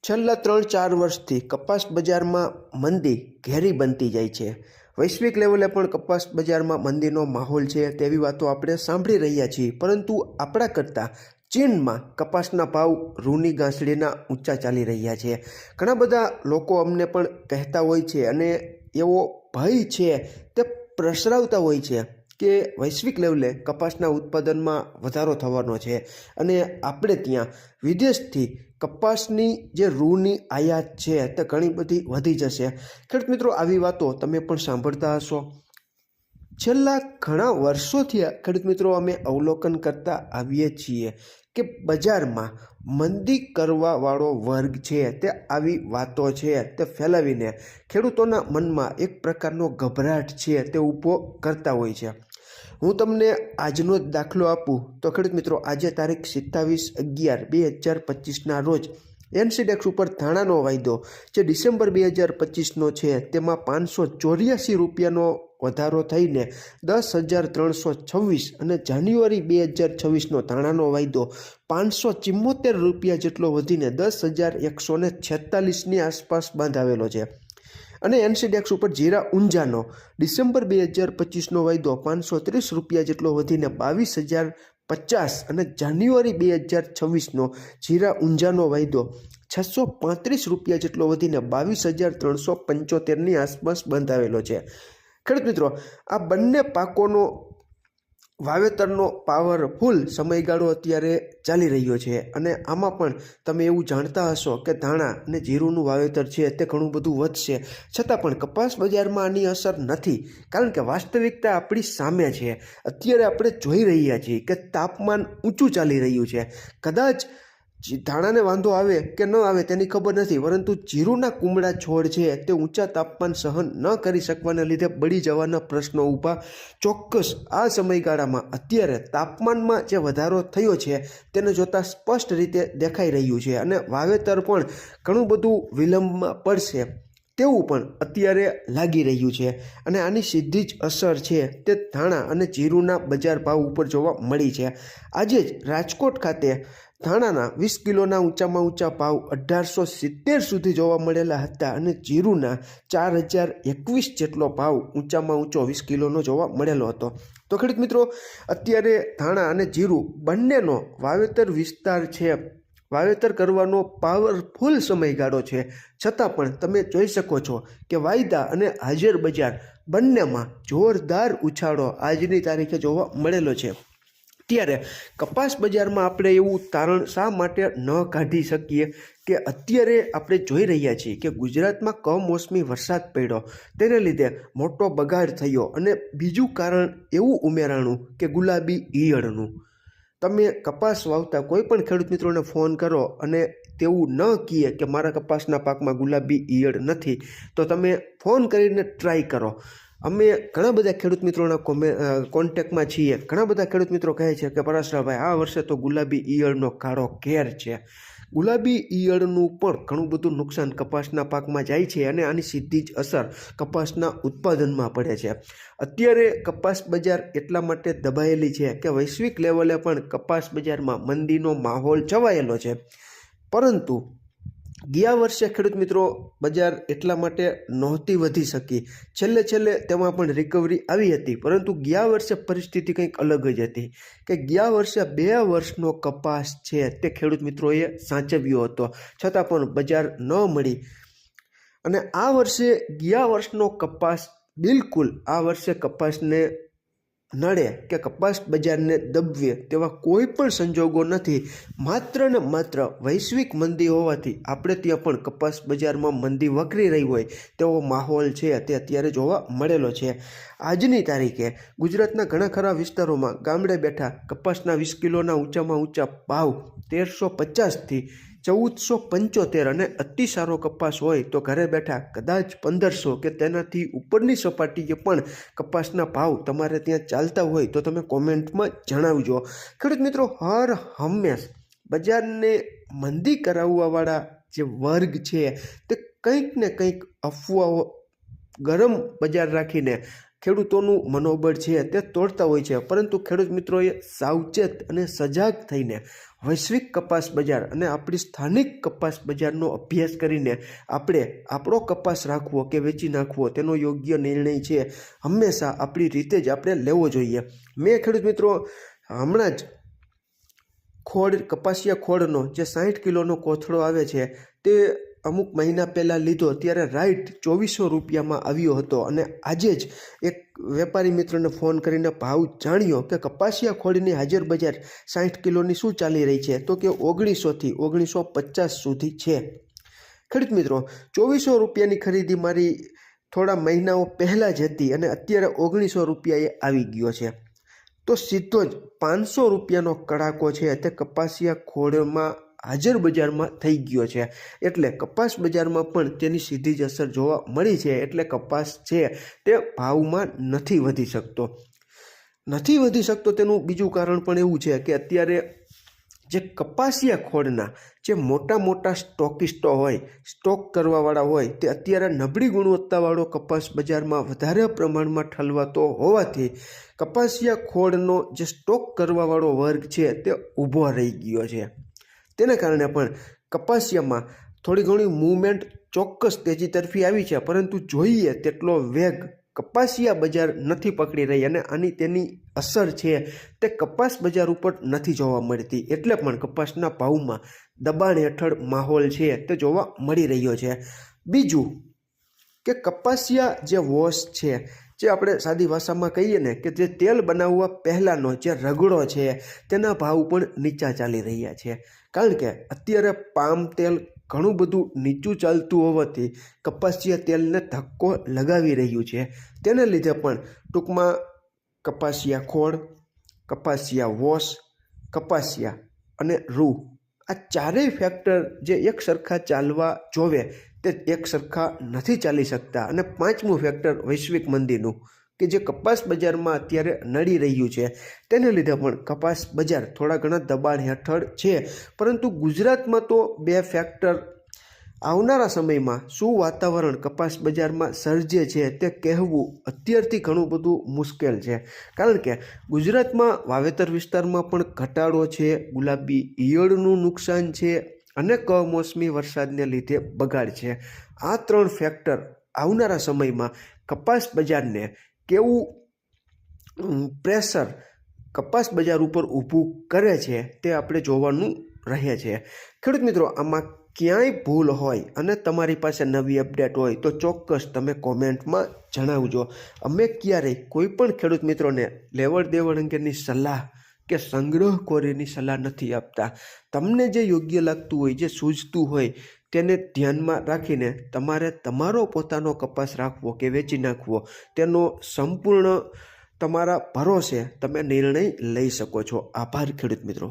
છેલ્લા 3-4 વર્ષથી કપાસ બજારમાં મંદી ઘેરી બનતી જાય છે। વૈશ્વિક લેવલે પણ કપાસ બજારમાં મંદીનો માહોલ છે તેવી વાતો આપણે સાંભળી રહ્યા છીએ, પરંતુ આપણા કરતાં ચીનમાં કપાસના ભાવ રૂની ગાંસડીના ઊંચા ચાલી રહ્યા છે। ઘણા બધા લોકો અમને પણ કહેતા હોય છે અને એવો ભય છે તે પ્રસરાવતા હોય છે કે વૈશ્વિક લેવલે કપાસના ઉત્પાદનમાં વધારો થવાનો છે અને આપણે ત્યાં વિદેશથી કપાસની જે રૂની આયાત છે તે ઘણી બધી વધી જશે। ખેડૂત મિત્રો, આવી વાતો તમે પણ સાંભળતા હશો। છેલ્લા ઘણા વર્ષોથી ખેડૂત મિત્રો અમે અવલોકન કરતા આવીએ છીએ કે બજારમાં મંદી કરવાવાળો વર્ગ છે તે આવી વાતો છે તે ફેલાવીને ખેડૂતોના મનમાં એક પ્રકારનો ગભરાટ છે તે ઊભો કરતા હોય છે। હું તમને આજનો જ દાખલો આપું તો ખેડૂત મિત્રો, આજે તારીખ 27/11/2025ના રોજ એનસીડેક્સ ઉપર ધાણાનો વાયદો જે ડિસેમ્બર 2025નો છે તેમાં 584 રૂપિયાનો વધારો થઈને 10,326 અને જાન્યુઆરી 2026નો ધાણાનો વાયદો 574 રૂપિયા જેટલો વધીને 10,146ની આસપાસ બાંધાવેલો છે। અને એનસીડેક્સ ઉપર જીરા ઊંઝાનો ડિસેમ્બર 2025નો વાયદો 530 રૂપિયા જેટલો વધીને 22,050 અને જાન્યુઆરી 2026નો જીરા ઊંઝાનો વાયદો 635 રૂપિયા જેટલો વધીને 22,375ની આસપાસ બંધાવેલો છે। ખેડૂત મિત્રો, આ બંને પાકોનો વાવેતરનો પાવરફુલ સમયગાળો અત્યારે ચાલી રહ્યો છે અને આમાં પણ તમે એવું જાણતા હશો કે ધાણા અને જીરુંનું વાવેતર છે તે ઘણું બધું વધશે, છતાં પણ કપાસ બજારમાં આની અસર નથી, કારણ કે વાસ્તવિકતા આપણી સામે છે। અત્યારે આપણે જોઈ રહ્યા છીએ કે તાપમાન ઊંચું ચાલી રહ્યું છે। કદાચ ધાણાને વાંધો આવે કે ન આવે તેની ખબર નથી, પરંતુ જીરુંના કુમળા છોડ છે તે ઊંચા તાપમાન સહન ન કરી શકવાને લીધે બળી જવાના પ્રશ્નો ઊભા ચોક્કસ આ સમયગાળામાં અત્યારે તાપમાનમાં જે વધારો થયો છે તેને જોતાં સ્પષ્ટ રીતે દેખાઈ રહ્યું છે અને વાવેતર પણ ઘણું બધું વિલંબમાં પડશે તેવું પણ અત્યારે લાગી રહ્યું છે। અને આની સીધી જ અસર છે તે ધાણા અને જીરુંના બજાર ભાવ ઉપર જોવા મળી છે। આજે જ રાજકોટ ખાતે ધાણાના 20 કિલોના ઊંચામાં ઊંચા ભાવ 1870 સુધી જોવા મળેલા હતા અને જીરુંના 4,021 જેટલો ભાવ ઊંચામાં ઊંચો 20 કિલોનો જોવા મળેલો હતો। તો ખેડૂત મિત્રો, અત્યારે ધાણા અને જીરું બંનેનો વાવેતર વિસ્તાર છે, વાવેતર કરવાનો પાવરફુલ સમયગાળો છે, છતાં પણ તમે જોઈ શકો છો કે વાયદા અને હાજર બજાર બંનેમાં જોરદાર ઉછાળો આજની તારીખે જોવા મળેલો છે। ત્યારે કપાસ બજારમાં આપણે એવું તારણ શા માટે ન કાઢી શકીએ કે અત્યારે આપણે જોઈ રહ્યા છીએ કે ગુજરાતમાં કમોસમી વરસાદ પડ્યો, તેને લીધે મોટો બગાડ થયો અને બીજું કારણ એવું ઉમેરાણું કે ગુલાબી ઈયળનું। તમે કપાસ વાવતા કોઈ પણ ખેડૂત મિત્રોને ફોન કરો અને તેવું ન કહે કે મારા કપાસના પાકમાં ગુલાબી ઈયળ નથી, તો તમે ફોન કરીને ટ્રાય કરો। અમે ઘણા બધા ખેડૂત મિત્રોના કોન્ટેક્ટમાં છીએ। ઘણા બધા ખેડૂત મિત્રો કહે છે કે પરેશભાઈ, આ વર્ષે તો ગુલાબી ઈયળનો કાળો ઘેર છે। ગુલાબી ઈયળનું પણ ઘણું બધું નુકસાન કપાસના પાકમાં જાય છે અને આની સીધી જ અસર કપાસના ઉત્પાદનમાં પડે છે। અત્યારે કપાસ બજાર એટલા માટે દબાયેલી છે કે વૈશ્વિક લેવલે પણ કપાસ બજારમાં મંદીનો માહોલ છવાયેલો છે, પરંતુ ગયા વર્ષે ખેડૂત મિત્રો બજાર એટલા માટે નહોતી વધી શકી। છેલ્લે તેમાં પણ રિકવરી આવી હતી, પરંતુ ગયા વર્ષે પરિસ્થિતિ કંઈક અલગ જ હતી કે ગયા વર્ષે 2 વર્ષનો કપાસ છે તે ખેડૂત મિત્રોએ સાચવ્યો હતો, છતાં પણ બજાર ન મળી। અને આ વર્ષે ગયા વર્ષનો કપાસ બિલકુલ આ વર્ષે કપાસને નડે કે કપાસ બજારને દબવે તેવા કોઈ પણ સંજોગો નથી। માત્ર ને માત્ર વૈશ્વિક મંદી હોવાથી આપણે ત્યાં પણ કપાસ બજારમાં મંદી વકરી રહી હોય તેવો માહોલ છે તે અત્યારે જોવા મળેલો છે। આજની તારીખે ગુજરાતના ઘણા ખરા વિસ્તારોમાં ગામડે બેઠા કપાસના 20 કિલોના ઊંચામાં ઊંચા ભાવ 1,350થી 1,475 અને અતિ સારો કપાસ હોય તો ઘરે બેઠા કદાચ 1,500 કે તેનાથી ઉપરની સપાટીએ પણ કપાસના ભાવ તમારે ત્યાં ચાલતા હોય તો તમે કોમેન્ટમાં જણાવજો। ખેડૂત મિત્રો, હર હંમેશ બજારને મંદી કરાવવાવાળા જે વર્ગ છે તે કંઈક ને કંઈક અફવાઓ ગરમ બજાર રાખીને ખેડૂતોનું મનોબળ છે તે તોડતા હોય છે, પરંતુ ખેડૂત મિત્રોએ સાવચેત અને સજાગ થઈને વૈશ્વિક કપાસ બજાર અને આપણી સ્થાનિક કપાસ બજારનો અભ્યાસ કરીને આપણે આપણો કપાસ રાખવો કે વેચી નાખવો તેનો યોગ્ય નિર્ણય છે હંમેશા આપણી રીતે જ આપણે લેવો જોઈએ. મેં ખેડૂત મિત્રો હમણાં જ કપાસિયા ખોળનો જે 60 કિલોનો કોથળો આવે છે તે અમુક મહિના પહેલાં લીધો, ત્યારે રાઈટ 2400 રૂપિયામાં આવ્યો હતો. અને આજે જ એક વેપારી મિત્રને ફોન કરીને ભાવ જાણ્યો કે કપાસિયા ખોળની હાજર બજાર 60 કિલોની શું ચાલી રહી છે, તો કે 1900થી 1950 સુધી છે. ખેડૂત મિત્રો, 2400 રૂપિયાની ખરીદી મારી થોડા મહિનાઓ પહેલાં જ હતી અને અત્યારે 1900 રૂપિયાએ આવી ગયો છે. તો સીધો જ 500 રૂપિયાનો કડાકો છે તે કપાસિયા ખોળમાં હાજર બજારમાં થઈ ગયો છે. એટલે કપાસ બજારમાં પણ તેની સીધી જ અસર જોવા મળી છે. એટલે કપાસ છે તે ભાવમાં નથી વધી શકતો. તેનું બીજું કારણ પણ એવું છે કે અત્યારે જે કપાસિયા ખોળના જે મોટા મોટા સ્ટોકિસ્ટો હોય, સ્ટોક કરવાવાળા હોય, તે અત્યારે નબળી ગુણવત્તાવાળો કપાસ બજારમાં વધારે પ્રમાણમાં ઠલવાતો હોવાથી કપાસિયા ખોળનો જે સ્ટોક કરવાવાળો વર્ગ છે તે ઊભો રહી ગયો છે. તેના કારણે પણ કપાસિયામાં થોડી ઘણી મૂવમેન્ટ ચોક્કસ તેજી તરફી આવી છે, પરંતુ જોઈએ તેટલો વેગ કપાસિયા બજાર નથી પકડી રહી અને આની તેની અસર છે તે કપાસ બજાર ઉપર નથી જોવા મળતી. એટલે પણ કપાસના ભાવમાં દબાણ હેઠળ માહોલ છે તે જોવા મળી રહ્યો છે. બીજું કે કપાસિયા જે વોશ છે, જે આપણે સાદી ભાષામાં કહીએ ને કે જે તેલ બનાવવા પહેલાંનો જે રગડો છે તેના ભાવ પણ નીચા ચાલી રહ્યા છે. કારણ કે અત્યારે પામ તેલ ઘણું બધું નીચું ચાલતું હોવાથી કપાસિયા તેલને ધક્કો લગાવી રહ્યું છે. તેને લીધે પણ ટૂંકમાં કપાસિયા ખોળ, કપાસિયા વોશ, કપાસિયા અને રૂ, આ ચારેય ફેક્ટર જે એક સરખા ચાલવા જોવે તે એક સરખા નથી ચાલી શકતા. અને પાંચમું ફેક્ટર વૈશ્વિક મંદીનું કે જે કપાસ બજારમાં અત્યારે નડી રહ્યું છે, તેને લીધે પણ કપાસ બજાર થોડા ઘણા દબાણ હેઠળ છે. પરંતુ ગુજરાતમાં તો બે ફેક્ટર આવનારા સમયમાં શું વાતાવરણ કપાસ બજારમાં સર્જે છે તે કહેવું અત્યારથી ઘણું બધું મુશ્કેલ છે. કારણ કે ગુજરાતમાં વાવેતર વિસ્તારમાં પણ ઘટાડો છે, ગુલાબી ઈયળનું નુકસાન છે અને કમોસમી વરસાદને લીધે બગાડ છે. આ ત્રણ ફેક્ટર આવનારા સમયમાં કપાસ બજારને કેવું પ્રેશર કપાસ બજાર ઉપર ઊભું કરે છે તે આપણે જોવાનું રહે છે. ખેડૂત મિત્રો, આમાં ક્યાંય ભૂલ હોય અને તમારી પાસે નવી અપડેટ હોય તો ચોક્કસ તમે કોમેન્ટમાં જણાવજો. અમે ક્યારેય કોઈ પણ ખેડૂત મિત્રોને લેવડ દેવડ અંગેની સલાહ કે સંગ્રહખોરીની સલાહ નથી આપતા. તમને જે યોગ્ય લાગતું હોય, જે સૂઝતું હોય તેને ધ્યાનમાં રાખીને તમારે તમારો પોતાનો કપાસ રાખવો કે વેચી નાખવો તેનો સંપૂર્ણ તમારા ભરોસે તમે નિર્ણય લઈ શકો છો. આભાર ખેડૂત મિત્રો.